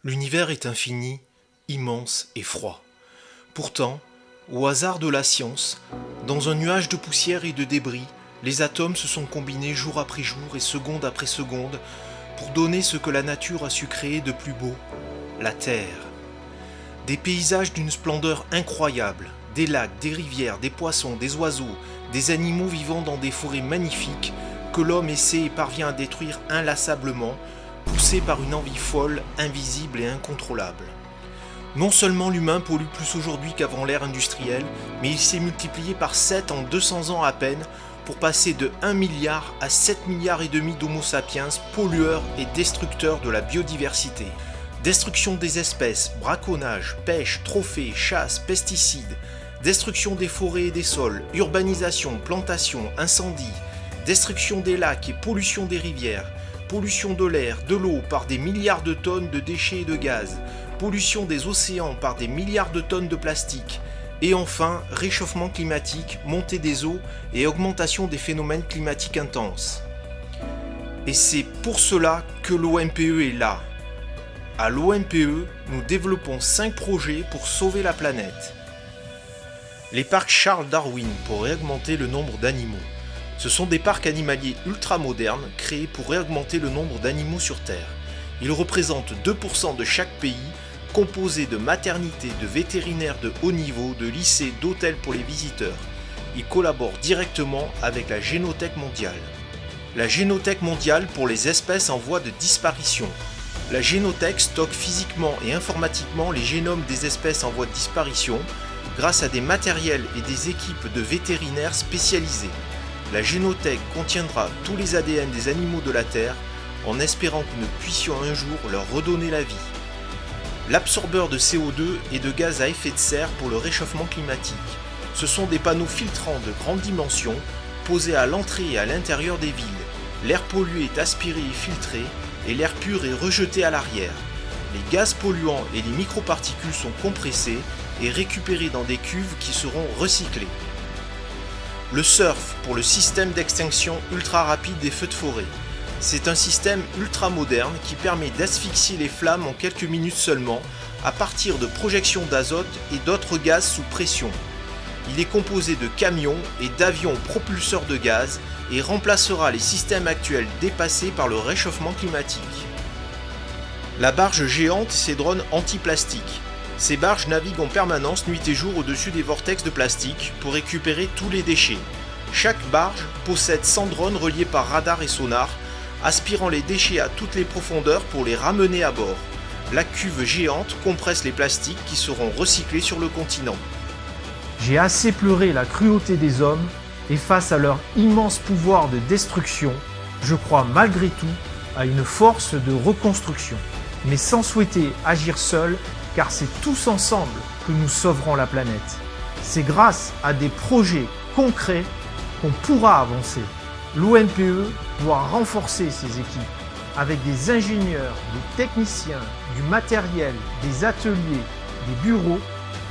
L'univers est infini, immense et froid. Pourtant, au hasard de la science, dans un nuage de poussière et de débris, les atomes se sont combinés jour après jour et seconde après seconde pour donner ce que la nature a su créer de plus beau, la Terre. Des paysages d'une splendeur incroyable, des lacs, des rivières, des poissons, des oiseaux, des animaux vivant dans des forêts magnifiques que l'homme essaie et parvient à détruire inlassablement, poussé par une envie folle, invisible et incontrôlable. Non seulement l'humain pollue plus aujourd'hui qu'avant l'ère industrielle, mais il s'est multiplié par 7 en 200 ans à peine pour passer de 1 milliard à 7 milliards et demi d'Homo sapiens, pollueurs et destructeurs de la biodiversité. Destruction des espèces, braconnage, pêche, trophées, chasse, pesticides, destruction des forêts et des sols, urbanisation, plantation, incendie, destruction des lacs et pollution des rivières, pollution de l'air, de l'eau par des milliards de tonnes de déchets et de gaz, pollution des océans par des milliards de tonnes de plastique, et enfin réchauffement climatique, montée des eaux et augmentation des phénomènes climatiques intenses. Et c'est pour cela que l'OMPE est là. À l'OMPE, nous développons 5 projets pour sauver la planète. Les parcs Charles Darwin pour réaugmenter le nombre d'animaux. Ce sont des parcs animaliers ultra-modernes créés pour réaugmenter le nombre d'animaux sur Terre. Ils représentent 2% de chaque pays, composés de maternités, de vétérinaires de haut niveau, de lycées, d'hôtels pour les visiteurs. Ils collaborent directement avec la Génothèque mondiale. La Génothèque mondiale pour les espèces en voie de disparition. La Génothèque stocke physiquement et informatiquement les génomes des espèces en voie de disparition grâce à des matériels et des équipes de vétérinaires spécialisés. La Génothèque contiendra tous les ADN des animaux de la Terre en espérant que nous puissions un jour leur redonner la vie. L'absorbeur de CO2 et de gaz à effet de serre pour le réchauffement climatique. Ce sont des panneaux filtrants de grande dimension posés à l'entrée et à l'intérieur des villes. L'air pollué est aspiré et filtré et l'air pur est rejeté à l'arrière. Les gaz polluants et les microparticules sont compressés et récupérés dans des cuves qui seront recyclées. Le SURF pour le système d'extinction ultra rapide des feux de forêt. C'est un système ultra moderne qui permet d'asphyxier les flammes en quelques minutes seulement à partir de projections d'azote et d'autres gaz sous pression. Il est composé de camions et d'avions propulseurs de gaz et remplacera les systèmes actuels dépassés par le réchauffement climatique. La barge géante et ses drones anti-plastique. Ces barges naviguent en permanence nuit et jour au-dessus des vortex de plastique pour récupérer tous les déchets. Chaque barge possède 100 drones reliés par radar et sonar, aspirant les déchets à toutes les profondeurs pour les ramener à bord. La cuve géante compresse les plastiques qui seront recyclés sur le continent. J'ai assez pleuré la cruauté des hommes et face à leur immense pouvoir de destruction, je crois malgré tout à une force de reconstruction. Mais sans souhaiter agir seul, car c'est tous ensemble que nous sauverons la planète. C'est grâce à des projets concrets qu'on pourra avancer. L'OMPE doit renforcer ses équipes avec des ingénieurs, des techniciens, du matériel, des ateliers, des bureaux.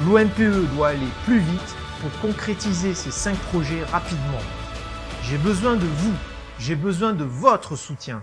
L'OMPE doit aller plus vite pour concrétiser ces 5 projets rapidement. J'ai besoin de vous, j'ai besoin de votre soutien.